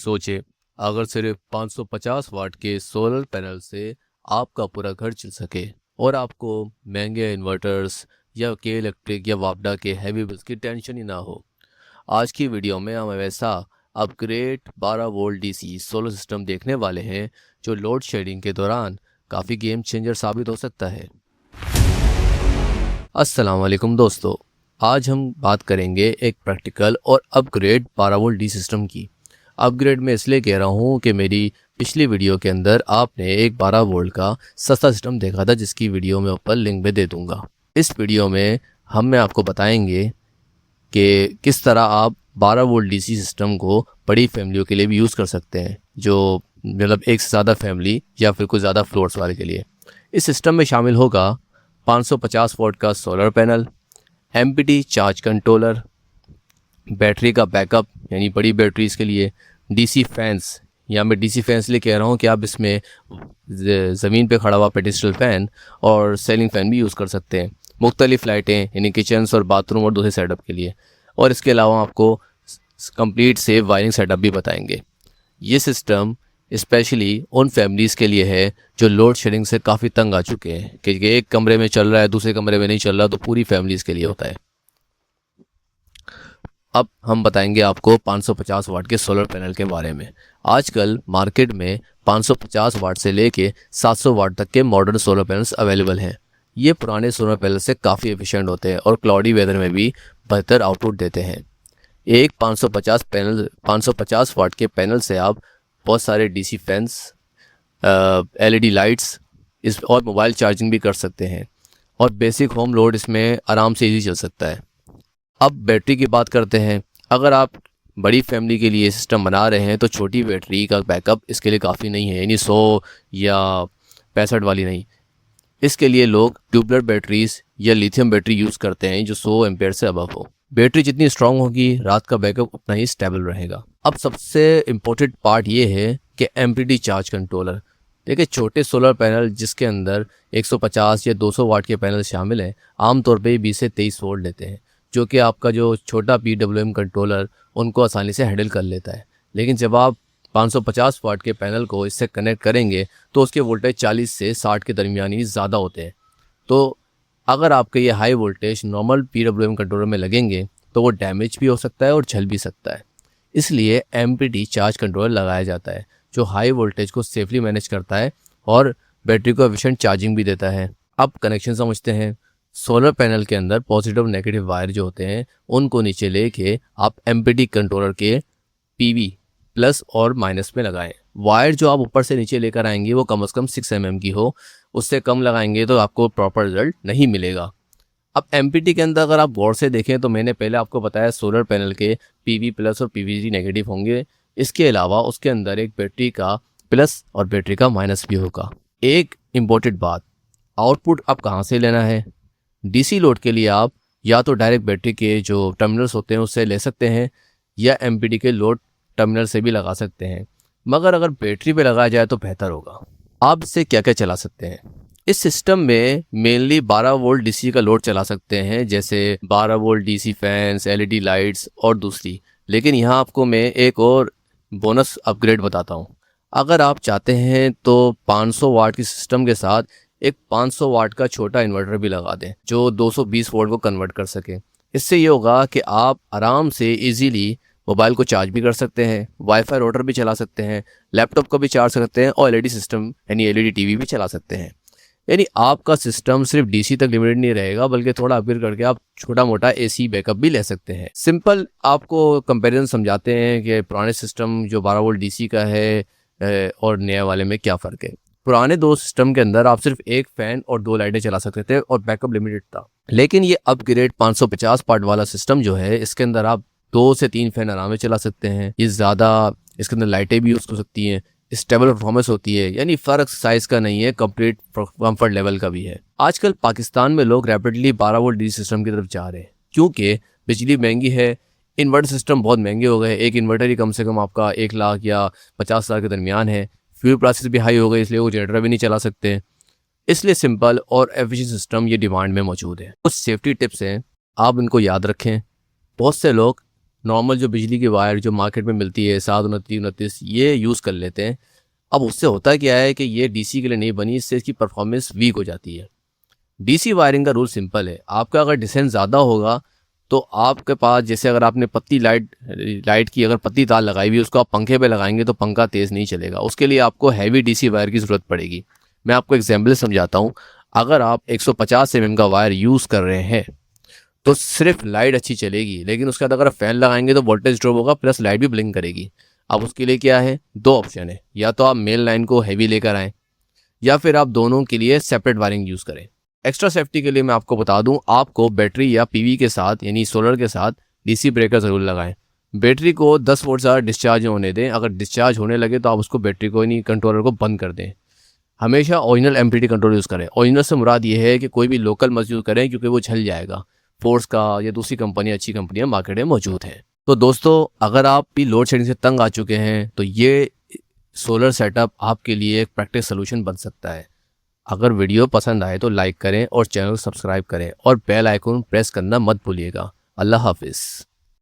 सोचें, अगर सिर्फ 550 वाट के सोलर पैनल से आपका पूरा घर चल सके और आपको महंगे इन्वर्टर्स या के इलेक्ट्रिक या वापडा के हैवी बिल्स की टेंशन ही ना हो। आज की वीडियो में हम वैसा upgrade 12 volt DC solar system देखने वाले हैं जो लोड शेडिंग के दौरान काफ़ी गेम चेंजर साबित हो सकता है। अस्सलाम वालेकुम दोस्तों, आज हम बात करेंगे एक प्रैक्टिकल और अपग्रेड 12 वोल्ट डी सिस्टम की। अपग्रेड में इसलिए कह रहा हूँ कि मेरी पिछली वीडियो के अंदर आपने एक 12 वोल्ट का सस्ता सिस्टम देखा था जिसकी वीडियो मैं ऊपर लिंक में दे दूँगा। इस वीडियो में मैं आपको बताएंगे कि किस तरह आप 12 वोल्ट डीसी सिस्टम को बड़ी फैमिलियों के लिए भी यूज़ कर सकते हैं, जो मतलब एक से ज़्यादा फैमिली या फिर कुछ ज़्यादा फ्लोर्स वाले के लिए। इस सिस्टम में शामिल होगा 550 वोल्ट का solar panel, empty charge controller, battery का बैकअप यानी बड़ी बैटरीज के लिए, डीसी फैंस, या मैं डीसी फैंस इसलिए कह रहा हूँ कि आप इसमें ज़मीन पे खड़ा हुआ पेडिस्टल फ़ैन और सेलिंग फ़ैन भी यूज़ कर सकते हैं, मुख्तलिफ़ लाइटें यानी किचन्स और बाथरूम और दूसरे सेटअप के लिए। और इसके अलावा आपको कंप्लीट सेफ वायरिंग सेटअप भी बताएंगे। ये सिस्टम स्पेशली उन फैमिलीज़ के लिए है जो लोड शेडिंग से काफ़ी तंग आ चुके हैं, क्योंकि एक कमरे में चल रहा है दूसरे कमरे में नहीं चल रहा, तो पूरी फैमिलीज़ के लिए होता है। अब हम बताएंगे आपको 550 वाट के सोलर पैनल के बारे में। आजकल मार्केट में 550 वाट से लेके 700 वाट तक के मॉडर्न सोलर पैनल्स अवेलेबल हैं। ये पुराने सोलर पैनल से काफ़ी एफिशिएंट होते हैं और क्लाउडी वेदर में भी बेहतर आउटपुट देते हैं। एक 550 वाट के पैनल से आप बहुत सारे डीसी फैंस, एलईडी लाइट्स और मोबाइल चार्जिंग भी कर सकते हैं और बेसिक होम लोड इसमें आराम से इजी चल सकता है। अब बैटरी की बात करते हैं। अगर आप बड़ी फैमिली के लिए सिस्टम बना रहे हैं तो छोटी बैटरी का बैकअप इसके लिए काफ़ी नहीं है, यानी 100 या 65 वाली नहीं। इसके लिए लोग ट्यूबलर बैटरीज या लिथियम बैटरी यूज़ करते हैं जो 100 एम्पेयर से अबव हो। बैटरी जितनी स्ट्रांग होगी रात का बैकअप उतना ही स्टेबल रहेगा। अब सबसे इम्पोर्टेंट पार्ट ये है कि एमपीटी चार्ज कंट्रोलर। देखिए, छोटे सोलर पैनल जिसके अंदर 150 या 200 वाट के पैनल शामिल हैं आमतौर पर 20 से 23 वोल्ट लेते हैं, जो कि आपका जो छोटा PWM कंट्रोलर उनको आसानी से हैंडल कर लेता है। लेकिन जब आप 550 वाट के पैनल को इससे कनेक्ट करेंगे तो उसके वोल्टेज 40 से 60 के दरमियान ही ज़्यादा होते हैं। तो अगर आपके ये high voltage normal PWM controller में लगेंगे तो वो डैमेज भी हो सकता है और जल भी सकता है। इसलिए एमपीटी चार्ज कंट्रोलर लगाया जाता है जो हाई वोल्टेज को सेफली मैनेज करता है और बैटरी को एफिशिएंट चार्जिंग भी देता है। अब कनेक्शन समझते हैं। सोलर पैनल के अंदर पॉजिटिव और नेगेटिव वायर जो होते हैं उनको नीचे लेके आप एमपीटी कंट्रोलर के पीवी प्लस और माइनस में लगाएं। वायर जो आप ऊपर से नीचे लेकर आएंगे वो कम से कम 6 mm की हो, उससे कम लगाएंगे तो आपको प्रॉपर रिजल्ट नहीं मिलेगा। अब एमपीटी के अंदर अगर आप गौर से देखें तो मैंने पहले आपको बताया सोलर पैनल के पीवी प्लस और पीवीजी नेगेटिव होंगे। इसके अलावा उसके अंदर एक बैटरी का प्लस और बैटरी का माइनस भी होगा। एक इम्पोर्टेंट बात, आउटपुट आप कहाँ से लेना है। डीसी लोड के लिए आप या तो डायरेक्ट बैटरी के जो टर्मिनल्स होते हैं उससे ले सकते हैं या एमपीटी के लोड टर्मिनल से भी लगा सकते हैं, मगर अगर बैटरी पे लगाया जाए तो बेहतर होगा। आप इससे क्या क्या चला सकते हैं। इस सिस्टम में मेनली 12 वोल्ट डीसी का लोड चला सकते हैं, जैसे 12 volt DC fans, LED lights और दूसरी। लेकिन यहाँ आपको मैं एक और बोनस अपग्रेड बताता हूँ। अगर आप चाहते हैं तो 500 वाट की सिस्टम के साथ एक 500 वाट का छोटा इन्वर्टर भी लगा दें जो 220 वोल्ट को कन्वर्ट कर सके। इससे ये होगा कि आप आराम से इजीली मोबाइल को चार्ज भी कर सकते हैं, वाईफाई राउटर भी चला सकते हैं, लैपटॉप को भी चार्ज कर सकते हैं और एलईडी सिस्टम यानी एलईडी टीवी भी चला सकते हैं। यानी आपका सिस्टम सिर्फ डीसी तक लिमिटेड नहीं रहेगा, बल्कि थोड़ा अपग्रेड करके आप छोटा मोटा एसी बैकअप भी ले सकते हैं। सिंपल आपको कंपैरिजन समझाते हैं कि पुराने सिस्टम जो 12 वोल्ट डीसी का है और नया वाले में क्या फ़र्क है। पुराने दो सिस्टम के अंदर आप सिर्फ एक फ़ैन और 2 लाइटें चला सकते थे और बैकअप लिमिटेड था। लेकिन ये अपग्रेड 550 वाट वाला सिस्टम जो है इसके अंदर आप 2 से 3 फैन आराम से चला सकते हैं। ये ज़्यादा इसके अंदर लाइटें भी यूज़ हो सकती हैं, स्टेबल परफॉर्मेंस होती है, यानी फ़र्क साइज़ का नहीं है, कंप्लीट कंफर्ट लेवल का भी है। आजकल पाकिस्तान में लोग रैपिडली 12 वोल्ट डीसी सिस्टम की तरफ जा रहे हैं क्योंकि बिजली महंगी है, इन्वर्टर सिस्टम बहुत महंगे हो गए। एक इन्वर्टर ही कम से कम आपका 1 लाख या 50 हज़ार के दरमियान है। फ्यूल प्राइसेस भी हाई हो गए, इसलिए वो जनरेटर भी नहीं चला सकते। इसलिए सिंपल और एफिशिएंट सिस्टम ये डिमांड में मौजूद है। कुछ सेफ्टी टिप्स हैं, आप इनको याद रखें। बहुत से लोग नॉर्मल जो बिजली की वायर जो मार्केट में मिलती है 729 ये यूज़ कर लेते हैं। अब उससे होता क्या है कि ये डीसी के लिए नहीं बनी, इससे इसकी परफॉर्मेंस वीक हो जाती है। डीसी वायरिंग का रूल सिंपल है, आपका अगर डिस्टेंस ज़्यादा होगा तो आपके पास, जैसे अगर आपने पतली लाइट की अगर पतली तार लगाई हुई उसको आप पंखे पे लगाएंगे तो पंखा तेज़ नहीं चलेगा, उसके लिए आपको हैवी डीसी वायर की ज़रूरत पड़ेगी। मैं आपको एग्जाम्पल समझाता हूँ। अगर आप 150 mm का वायर यूज़ कर रहे हैं तो सिर्फ लाइट अच्छी चलेगी, लेकिन उसके बाद अगर आप फैन लगाएंगे तो वोल्टेज ड्रॉप होगा प्लस लाइट भी ब्लिंक करेगी। अब उसके लिए क्या है, दो ऑप्शन है, या तो आप मेन लाइन को हैवी लेकर आएँ या फिर आप दोनों के लिए सेपरेट वायरिंग यूज़ करें। एक्स्ट्रा सेफ्टी के लिए मैं आपको बता दूं, आपको बैटरी या पीवी के साथ यानी सोलर के साथ डीसी ब्रेकर ज़रूर लगाएं। बैटरी को 10 वोल्ट से डिस्चार्ज होने दें, अगर डिस्चार्ज होने लगे तो आप उसको बैटरी को यानी कंट्रोलर को बंद कर दें। हमेशा ओरिजिनल एमपीटी कंट्रोल यूज़ करें। ओरिजिनल से मुराद ये है कि कोई भी लोकल मत यूज़ करें क्योंकि वो छल जाएगा। फोर्स का या दूसरी कंपनी, अच्छी कंपनियाँ मार्केट में मौजूद हैं। तो दोस्तों, अगर आप भी लोड शेडिंग से तंग आ चुके हैं तो ये सोलर सेटअप आपके लिए एक प्रैक्टिस सोल्यूशन बन सकता है। अगर वीडियो पसंद आए तो लाइक करें और चैनल सब्सक्राइब करें और बेल आइकन प्रेस करना मत भूलिएगा। अल्लाह हाफिज़।